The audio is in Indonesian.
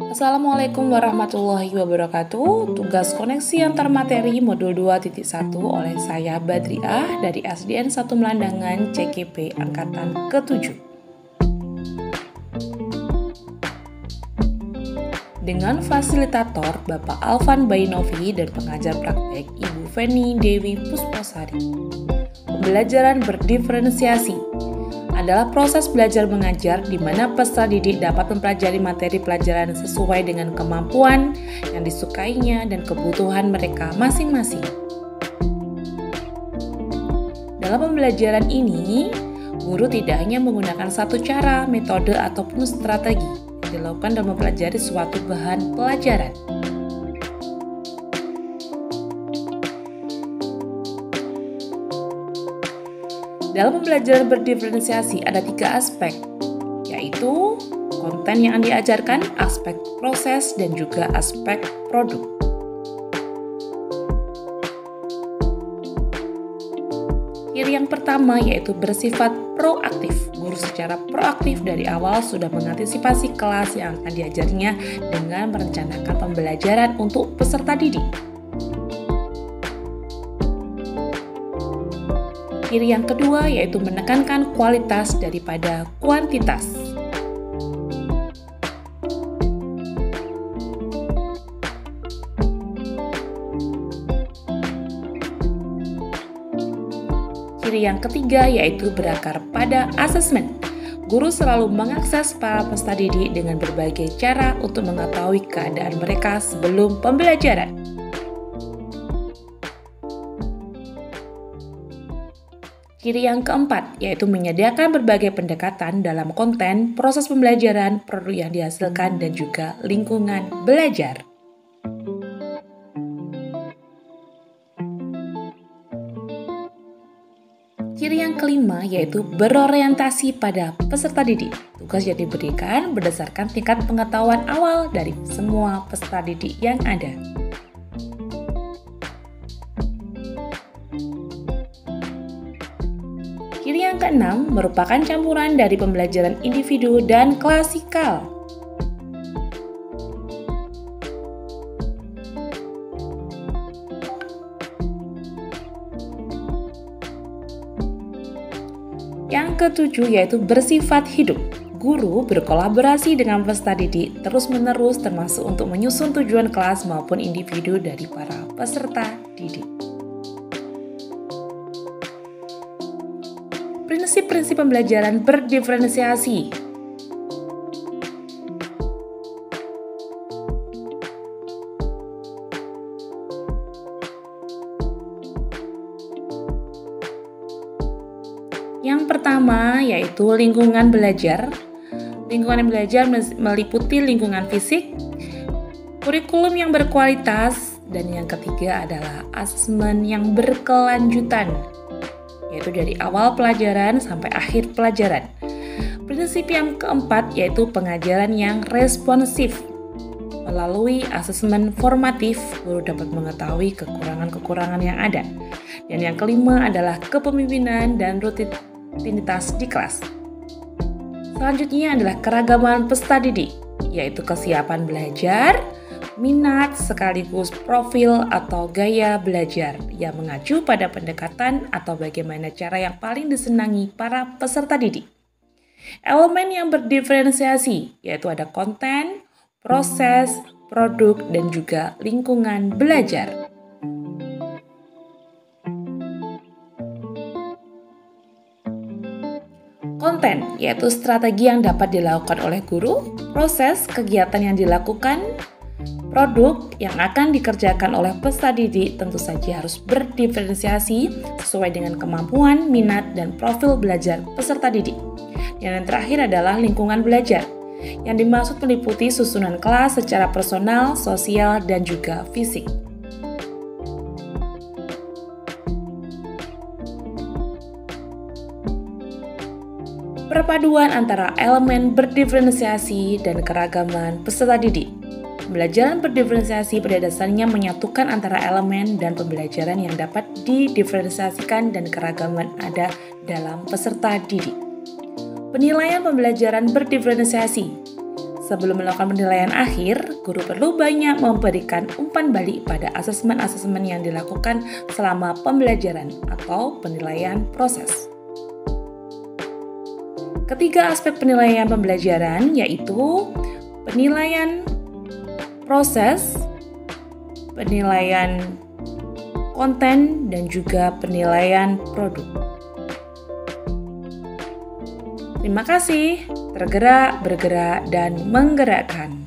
Assalamualaikum warahmatullahi wabarakatuh. Tugas koneksi antar materi modul 2.1 oleh saya Badriah dari SDN 1 Melandangan CGP angkatan ke-7. Dengan fasilitator Bapak Alvan Bainovi dan pengajar praktek Ibu Feni Dewi Pusposari. Pembelajaran berdiferensiasi adalah proses belajar mengajar di mana peserta didik dapat mempelajari materi pelajaran sesuai dengan kemampuan yang disukainya dan kebutuhan mereka masing-masing. Dalam pembelajaran ini, guru tidak hanya menggunakan satu cara, metode, ataupun strategi yang dilakukan dalam mempelajari suatu bahan pelajaran. Dalam pembelajaran berdiferensiasi ada 3 aspek, yaitu konten yang diajarkan, aspek proses, dan juga aspek produk. Ciri yang pertama yaitu bersifat proaktif. Guru secara proaktif dari awal sudah mengantisipasi kelas yang akan diajarnya dengan merencanakan pembelajaran untuk peserta didik. Ciri yang kedua yaitu menekankan kualitas daripada kuantitas. Ciri yang ketiga yaitu berakar pada asesmen. Guru selalu mengakses para peserta didik dengan berbagai cara untuk mengetahui keadaan mereka sebelum pembelajaran. Ciri yang keempat, yaitu menyediakan berbagai pendekatan dalam konten, proses pembelajaran, produk yang dihasilkan, dan juga lingkungan belajar. Ciri yang kelima, yaitu berorientasi pada peserta didik. Tugas yang diberikan berdasarkan tingkat pengetahuan awal dari semua peserta didik yang ada. Ciri yang keenam merupakan campuran dari pembelajaran individu dan klasikal. Yang ketujuh yaitu bersifat hidup. Guru berkolaborasi dengan peserta didik terus-menerus termasuk untuk menyusun tujuan kelas maupun individu dari para peserta didik. Prinsip-prinsip pembelajaran berdiferensiasi. Yang pertama yaitu lingkungan belajar. Lingkungan belajar meliputi lingkungan fisik, kurikulum yang berkualitas, dan yang ketiga adalah asesmen yang berkelanjutan, yaitu dari awal pelajaran sampai akhir pelajaran. Prinsip yang keempat yaitu pengajaran yang responsif. Melalui asesmen formatif, guru dapat mengetahui kekurangan-kekurangan yang ada. Dan yang kelima adalah kepemimpinan dan rutinitas di kelas. Selanjutnya adalah keragaman peserta didik, yaitu kesiapan belajar, minat sekaligus profil atau gaya belajar yang mengacu pada pendekatan atau bagaimana cara yang paling disenangi para peserta didik. Elemen yang berdiferensiasi yaitu ada konten, proses, produk, dan juga lingkungan belajar. Konten yaitu strategi yang dapat dilakukan oleh guru, proses kegiatan yang dilakukan, produk yang akan dikerjakan oleh peserta didik tentu saja harus berdiferensiasi sesuai dengan kemampuan, minat, dan profil belajar peserta didik. Dan yang terakhir adalah lingkungan belajar, yang dimaksud meliputi susunan kelas secara personal, sosial, dan juga fisik. Perpaduan antara elemen berdiferensiasi dan keragaman peserta didik. Pembelajaran berdiferensiasi pada dasarnya menyatukan antara elemen dan pembelajaran yang dapat didiferensiasikan dan keragaman ada dalam peserta didik. Penilaian pembelajaran berdiferensiasi. Sebelum melakukan penilaian akhir, guru perlu banyak memberikan umpan balik pada asesmen-asesmen yang dilakukan selama pembelajaran atau penilaian proses. Ketiga aspek penilaian pembelajaran yaitu penilaian proses, penilaian konten, dan juga penilaian produk. Terima kasih. Tergerak, bergerak, dan menggerakkan.